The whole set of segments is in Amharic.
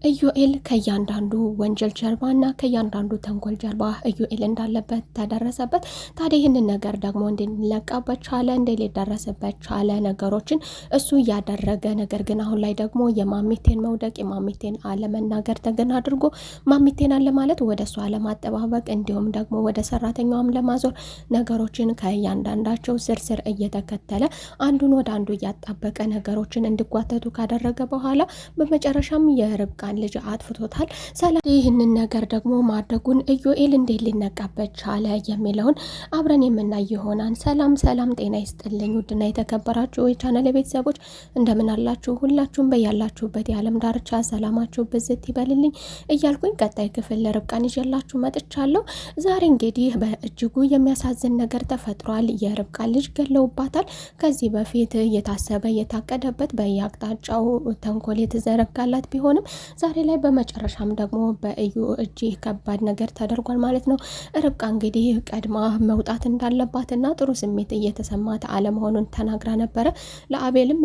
ኢዩኤል ከእያንዳንዱ ወንጀል ጀርባና ከእያንዳንዱ ተንኮል ጀርባ ኢዩኤል እንዳለበት ተደረሰበት። ታዲያ ይህንን ነገር ደግሞ እንዲለቃበት ቻለ፣ ሊደረስበት ቻለ ነገሮችን እሱ እያደረገ ነገር ግን አሁን ላይ ደግሞ የማሚቴን መውደቅ የማሚቴን አለመናገር ተገን አድርጎ ማሚቴን አለ ማለት ወደ እሱ አለማጠባበቅ እንዲሁም ደግሞ ወደ ሰራተኛዋም ለማዞር ነገሮችን ከእያንዳንዳቸው ስርስር እየተከተለ አንዱን ወደ አንዱ እያጣበቀ ነገሮችን እንዲጓተቱ ካደረገ በኋላ በመጨረሻም የርብቃ ልጅ አጥፍቶታል። ሰላም ይህንን ነገር ደግሞ ማድረጉን ኢዩኤል እንዴት ሊነቃበት ቻለ የሚለውን አብረን የምናይ ይሆናል። ሰላም ጤና ይስጥልኝ ውድና የተከበራችሁ የቻናል ቤተሰቦች እንደምን አላችሁ? ሁላችሁም በያላችሁበት የዓለም ዳርቻ ሰላማችሁ ብዝት ይበልልኝ እያልኩኝ ቀጣይ ክፍል ለርብቃን ይዤላችሁ መጥቻለሁ። ዛሬ እንግዲህ በእጅጉ የሚያሳዝን ነገር ተፈጥሯል። የርብቃ ልጅ ገለውባታል። ከዚህ በፊት የታሰበ የታቀደበት በየአቅጣጫው ተንኮል የተዘረጋላት ቢሆንም ዛሬ ላይ በመጨረሻም ደግሞ በኢዩ እጅ ከባድ ነገር ተደርጓል ማለት ነው። ርብቃ እንግዲህ ቀድማ መውጣት እንዳለባትና ጥሩ ስሜት እየተሰማት አለመሆኑን ተናግራ ነበረ ለአቤልም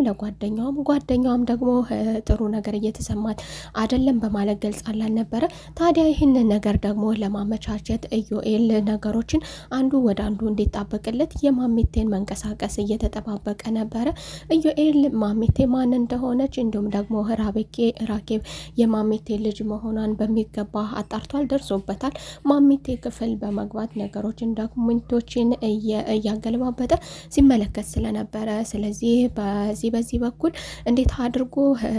ጓደኛዋም ደግሞ ጥሩ ነገር እየተሰማት አይደለም በማለት ገልጻላን ነበረ። ታዲያ ይህንን ነገር ደግሞ ለማመቻቸት ኢዩኤል ነገሮችን አንዱ ወደ አንዱ እንዲጣበቅለት የማሚቴን መንቀሳቀስ እየተጠባበቀ ነበረ። ኢዩኤል ማሚቴ ማን እንደሆነች እንዲሁም ደግሞ ራኬብ የማሚቴ ልጅ መሆኗን በሚገባ አጣርቷል፣ ደርሶበታል። ማሚቴ ክፍል በመግባት ነገሮችን ዶክመንቶችን እያገለባበጠ ሲመለከት ስለነበረ ስለዚህ በዚህ በኩል እንዴት አድርጎ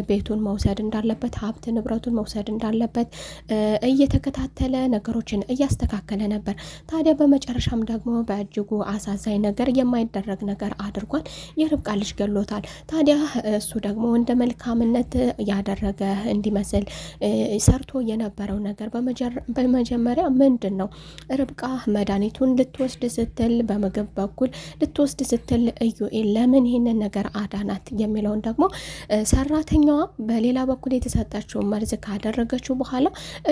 ቤቱን መውሰድ እንዳለበት ሀብት ንብረቱን መውሰድ እንዳለበት እየተከታተለ ነገሮችን እያስተካከለ ነበር። ታዲያ በመጨረሻም ደግሞ በእጅጉ አሳዛኝ ነገር የማይደረግ ነገር አድርጓል። የርብቃ ልጅ ገሎታል። ታዲያ እሱ ደግሞ እንደ መልካምነት ያደረገ እንዲመስል ሰርቶ የነበረው ነገር በመጀመሪያ ምንድን ነው ርብቃ መድኃኒቱን ልትወስድ ስትል በምግብ በኩል ልትወስድ ስትል ኢዩኤል ለምን ይህንን ነገር አዳናት የሚለውን ደግሞ ሰራተኛዋ በሌላ በኩል የተሰጠችውን መርዝ ካደረገችው በኋላ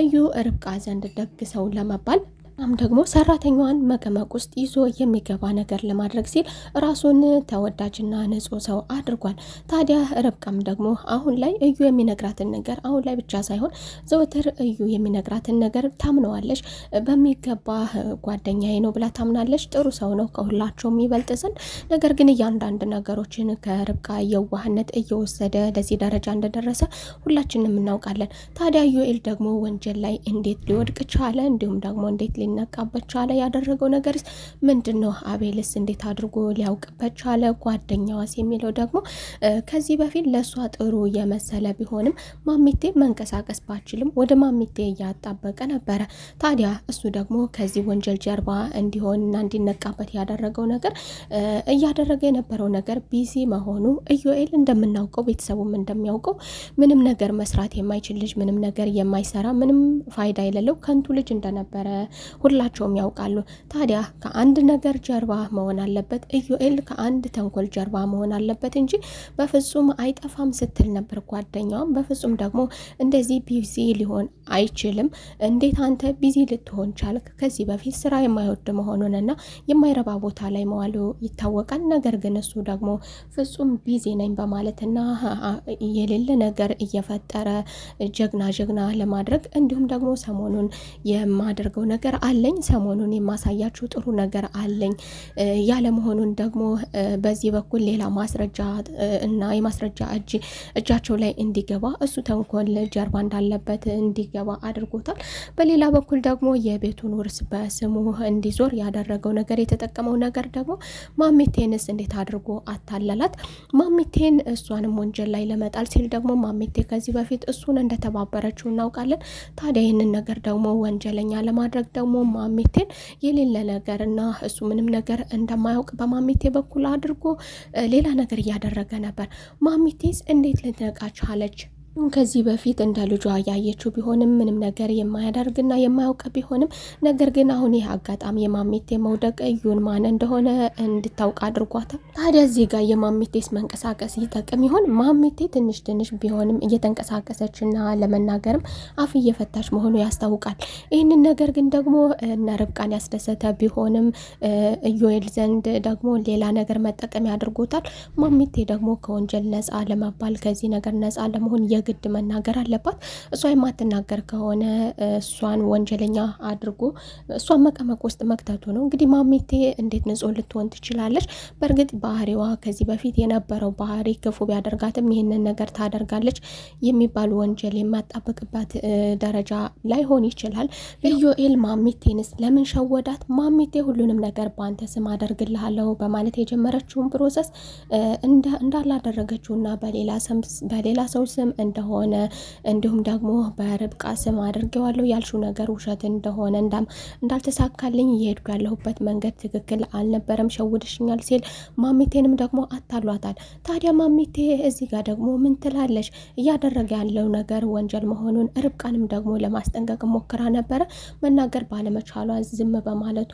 እዩ ርብቃ ዘንድ ደግ ሰው ለመባል ደግሞ ሰራተኛዋን መቀመቅ ውስጥ ይዞ የሚገባ ነገር ለማድረግ ሲል ራሱን ተወዳጅና ንጹህ ሰው አድርጓል። ታዲያ ርብቃም ደግሞ አሁን ላይ እዩ የሚነግራትን ነገር አሁን ላይ ብቻ ሳይሆን ዘወትር እዩ የሚነግራትን ነገር ታምነዋለች። በሚገባ ጓደኛዬ ነው ብላ ታምናለች። ጥሩ ሰው ነው ከሁላቸውም ይበልጥ ዘንድ። ነገር ግን እያንዳንድ ነገሮችን ከርብቃ የዋህነት እየወሰደ ለዚህ ደረጃ እንደደረሰ ሁላችንም እናውቃለን። ታዲያ ኢዩኤል ደግሞ ወንጀል ላይ እንዴት ሊወድቅ ቻለ? እንዲሁም ደግሞ እንዴት ሊነቃበት ቻለ? ያደረገው ነገርስ ምንድነው? አቤልስ እንዴት አድርጎ ሊያውቅበት ቻለ? ጓደኛዋስ የሚለው ደግሞ ከዚህ በፊት ለሷ ጥሩ የመሰለ ቢሆንም ማሚቴ መንቀሳቀስ ባችልም ወደ ማሚቴ እያጣበቀ ነበረ። ታዲያ እሱ ደግሞ ከዚህ ወንጀል ጀርባ እንዲሆንና እንዲነቃበት ያደረገው ነገር እያደረገ የነበረው ነገር ቢዚ መሆኑ ኢዩኤል እንደምናውቀው ቤተሰቡም እንደሚያውቀው ምንም ነገር መስራት የማይችል ልጅ፣ ምንም ነገር የማይሰራ፣ ምንም ፋይዳ የሌለው ከንቱ ልጅ እንደነበረ ሁላቸውም ያውቃሉ። ታዲያ ከአንድ ነገር ጀርባ መሆን አለበት ኢዩኤል ከአንድ ተንኮል ጀርባ መሆን አለበት እንጂ በፍጹም አይጠፋም ስትል ነበር ጓደኛዋም። በፍጹም ደግሞ እንደዚህ ቢዚ ሊሆን አይችልም። እንዴት አንተ ቢዚ ልትሆን ቻልክ? ከዚህ በፊት ስራ የማይወድ መሆኑንና የማይረባ ቦታ ላይ መዋሉ ይታወቃል። ነገር ግን እሱ ደግሞ ፍጹም ቢዚ ነኝ በማለትና የሌለ ነገር እየፈጠረ ጀግና ለማድረግ እንዲሁም ደግሞ ሰሞኑን የማደርገው ነገር አለኝ፣ ሰሞኑን የማሳያችሁ ጥሩ ነገር አለኝ ያለ መሆኑን ደግሞ በዚህ በኩል ሌላ ማስረጃ እና የማስረጃ እጃቸው ላይ እንዲገባ እሱ ተንኮል ጀርባ እንዳለበት እንዲገባ አድርጎታል። በሌላ በኩል ደግሞ የቤቱን ውርስ በስሙ እንዲዞር ያደረገው ነገር የተጠቀመው ነገር ደግሞ ማሚቴንስ እንዴት አድርጎ አታለላት። ማሚቴን እሷንም ወንጀል ላይ ለመጣል ሲል ደግሞ ማሚቴ ከዚህ በፊት እሱን እንደተባበረችው እናውቃለን። ታዲያ ይህንን ነገር ደግሞ ወንጀለኛ ለማድረግ ደግሞ ማሚቴን የሌለ ነገር እና እሱ ምንም ነገር እንደማያውቅ በማሚቴ በኩል አድርጎ ሌላ ነገር እያደረገ ነበር። ማሚቴስ እንዴት ልትነቃ ቻለች? ከዚህ በፊት እንደ ልጇ ያየችው ቢሆንም ምንም ነገር የማያደርግና የማያውቅ ቢሆንም ነገር ግን አሁን ይህ አጋጣሚ የማሚቴ መውደቅ እዩን ማን እንደሆነ እንድታውቅ አድርጓታል። ታዲያ እዚህ ጋር የማሚቴስ መንቀሳቀስ ይጠቅም ይሆን? ማሚቴ ትንሽ ቢሆንም እየተንቀሳቀሰችና ለመናገርም አፍ እየፈታች መሆኑ ያስታውቃል። ይህንን ነገር ግን ደግሞ እነ ርብቃን ያስደሰተ ቢሆንም ኢዩኤል ዘንድ ደግሞ ሌላ ነገር መጠቀም ያድርጎታል። ማሚቴ ደግሞ ከወንጀል ነፃ ለመባል ከዚህ ነገር ነፃ ለመሆን የግድ መናገር አለባት። እሷ የማትናገር ከሆነ እሷን ወንጀለኛ አድርጎ እሷን መቀመቅ ውስጥ መክተቱ ነው። እንግዲህ ማሚቴ እንዴት ንጹሕ ልትሆን ትችላለች? በእርግጥ ባህሪዋ ከዚህ በፊት የነበረው ባህሪ ክፉ ቢያደርጋትም ይህንን ነገር ታደርጋለች የሚባል ወንጀል የማጣበቅባት ደረጃ ላይሆን ይችላል። ኢዮኤል ማሚቴንስ ለምን ሸወዳት? ማሚቴ ሁሉንም ነገር በአንተ ስም አደርግልሃለሁ በማለት የጀመረችውን ፕሮሰስ እንዳላደረገችውና በሌላ ሰው ስም እንደሆነ እንዲሁም ደግሞ በርብቃ ስም አድርጌዋለሁ ያልሽው ነገር ውሸት እንደሆነ እንዳልተሳካልኝ እየሄድኩ ያለሁበት መንገድ ትክክል አልነበረም፣ ሸውድሽኛል ሲል ማሚቴንም ደግሞ አታሏታል። ታዲያ ማሚቴ እዚህ ጋር ደግሞ ምን ትላለች? እያደረገ ያለው ነገር ወንጀል መሆኑን ርብቃንም ደግሞ ለማስጠንቀቅ ሞክራ ነበረ። መናገር ባለመቻሏ ዝም በማለቷ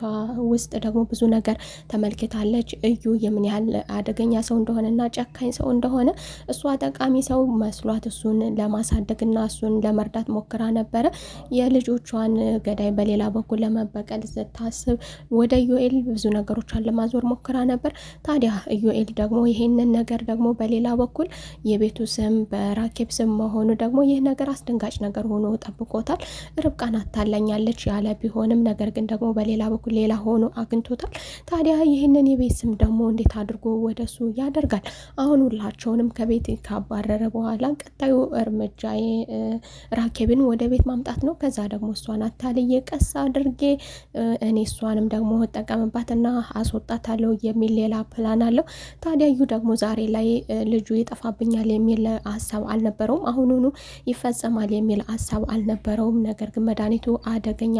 ውስጥ ደግሞ ብዙ ነገር ተመልክታለች። እዩ የምን ያህል አደገኛ ሰው እንደሆነና ጨካኝ ሰው እንደሆነ እሷ ጠቃሚ ሰው መስሏት እሱን ለማሳደግና እሱን ለመርዳት ሞክራ ነበረ። የልጆቿን ገዳይ በሌላ በኩል ለመበቀል ስታስብ ወደ ኢዮኤል ብዙ ነገሮቿን ለማዞር ሞክራ ነበር። ታዲያ ኢዮኤል ደግሞ ይሄንን ነገር ደግሞ በሌላ በኩል የቤቱ ስም በራኬብ ስም መሆኑ ደግሞ ይህ ነገር አስደንጋጭ ነገር ሆኖ ጠብቆታል። ርብቃን አታላኛለች ያለ ቢሆንም ነገር ግን ደግሞ በሌላ በኩል ሌላ ሆኖ አግኝቶታል። ታዲያ ይህንን የቤት ስም ደግሞ እንዴት አድርጎ ወደሱ ያደርጋል? አሁን ሁላቸውንም ከቤት ካባረረ በኋላ ቀጣዩ እርምጃ ራኬብን ወደ ቤት ማምጣት ነው። ከዛ ደግሞ እሷን አታልዬ ቀስ አድርጌ እኔ እሷንም ደግሞ እጠቀምባትና አስወጣታለሁ የሚል ሌላ ፕላን አለው። ታዲያ እዩ ደግሞ ዛሬ ላይ ልጁ ይጠፋብኛል የሚል ሀሳብ አልነበረውም። አሁኑኑ ይፈጸማል የሚል ሀሳብ አልነበረውም። ነገር ግን መድኃኒቱ አደገኛ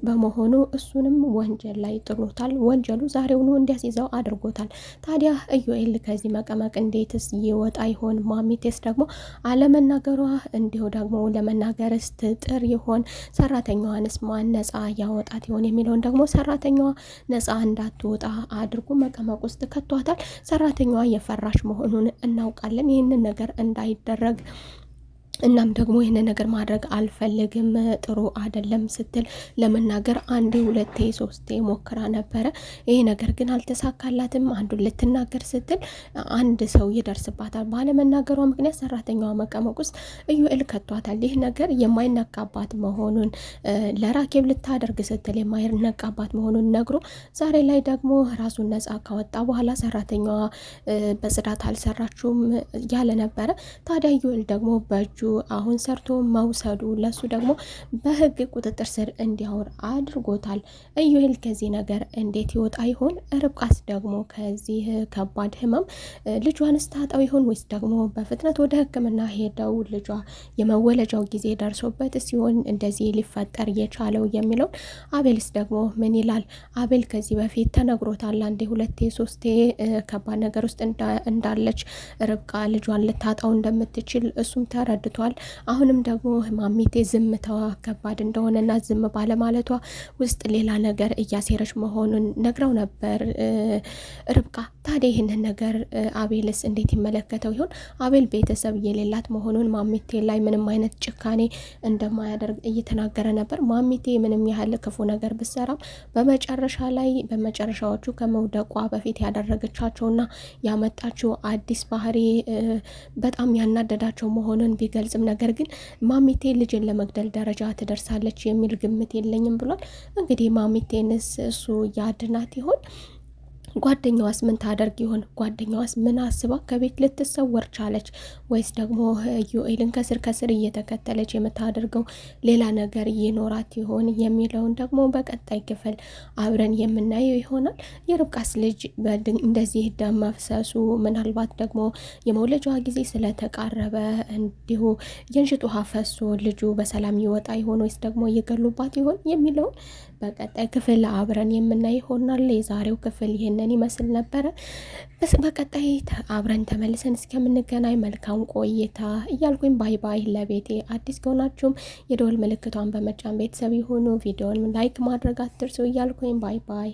በመሆኑ እሱንም ወንጀል ላይ ጥሎታል። ወንጀሉ ዛሬውኑ እንዲያስይዘው አድርጎታል። ታዲያ ኢዮኤል ከዚህ መቀመቅ እንዴትስ ይወጣ ይሆን? ማሚቴስ ደግሞ አለመናገሯ እንዲሁ ደግሞ ለመናገርስ ትጥር ይሆን? ሰራተኛዋንስ ማን ነጻ ያወጣት ይሆን የሚለውን ደግሞ ሰራተኛዋ ነጻ እንዳትወጣ አድርጎ መቀመቅ ውስጥ ከቷታል። ሰራተኛዋ የፈራሽ መሆኑን እናውቃለን። ይህንን ነገር እንዳይደረግ እናም ደግሞ ይህን ነገር ማድረግ አልፈልግም ጥሩ አይደለም ስትል ለመናገር አንዴ ሁለቴ ሶስቴ ሞክራ ነበረ። ይሄ ነገር ግን አልተሳካላትም። አንዱን ልትናገር ስትል አንድ ሰው ይደርስባታል። ባለመናገሯ ምክንያት ሰራተኛዋ መቀመቅ ውስጥ ኢዮኤል ከቷታል። ይህ ነገር የማይነቃባት መሆኑን ለራኬብ ልታደርግ ስትል የማይነቃባት መሆኑን ነግሮ ዛሬ ላይ ደግሞ ራሱን ነጻ ካወጣ በኋላ ሰራተኛዋ በጽዳት አልሰራችውም ያለ ነበረ። ታዲያ ኢዮኤል ደግሞ በእጁ አሁን ሰርቶ መውሰዱ ለሱ ደግሞ በህግ ቁጥጥር ስር እንዲያወር አድርጎታል። ኢዮኤል ከዚህ ነገር እንዴት ይወጣ ይሆን? ርብቃስ ደግሞ ከዚህ ከባድ ህመም ልጇን ስታጣው ይሆን ወይስ ደግሞ በፍጥነት ወደ ሕክምና ሄደው ልጇ የመወለጃው ጊዜ ደርሶበት ሲሆን እንደዚህ ሊፈጠር የቻለው የሚለውን አቤልስ ደግሞ ምን ይላል? አቤል ከዚህ በፊት ተነግሮታል አንዴ ሁለቴ ሶስቴ ከባድ ነገር ውስጥ እንዳለች ርብቃ ልጇን ልታጣው እንደምትችል እሱም ተረድቷል። አሁንም ደግሞ ማሚቴ ዝምታዋ ከባድ እንደሆነና ዝም ባለማለቷ ውስጥ ሌላ ነገር እያሴረች መሆኑን ነግረው ነበር ርብቃ። ታዲያ ይህንን ነገር አቤልስ እንዴት ይመለከተው ይሆን? አቤል ቤተሰብ የሌላት መሆኑን ማሚቴ ላይ ምንም አይነት ጭካኔ እንደማያደርግ እየተናገረ ነበር። ማሚቴ ምንም ያህል ክፉ ነገር ብሰራም በመጨረሻዎቹ ከመውደቋ በፊት ያደረገቻቸውና ያመጣችው አዲስ ባህሪ በጣም ያናደዳቸው መሆኑን ቢገልጽም ነገር ግን ማሚቴ ልጅን ለመግደል ደረጃ ትደርሳለች የሚል ግምት የለኝም ብሏል። እንግዲህ ማሚቴንስ እሱ ያድናት ይሆን? ጓደኛዋስ ምን ታደርግ ይሆን? ጓደኛዋስ ምን አስባ ከቤት ልትሰወር ቻለች? ወይስ ደግሞ ኢዮኤልን ከስር እየተከተለች የምታደርገው ሌላ ነገር ይኖራት ይሆን የሚለውን ደግሞ በቀጣይ ክፍል አብረን የምናየው ይሆናል። የርብቃስ ልጅ እንደዚህ ደም መፍሰሱ ምናልባት ደግሞ የመውለጃዋ ጊዜ ስለተቃረበ እንዲሁ የእንሽጥ ውሃ ፈሶ ልጁ በሰላም ይወጣ ይሆን ወይስ ደግሞ እየገሉባት ይሆን የሚለውን በቀጣይ ክፍል አብረን የምናይ ይሆናል። የዛሬው ክፍል ይሄንን ይመስል ነበረ። በቀጣይ አብረን ተመልሰን እስከምንገናኝ መልካም ቆይታ እያልኩኝ ባይ ባይ። ለቤቴ አዲስ ከሆናችሁም የደወል ምልክቷን በመጫን ቤተሰብ የሆኑ ቪዲዮውን ላይክ ማድረግ አትርሱ እያልኩኝ ባይ ባይ።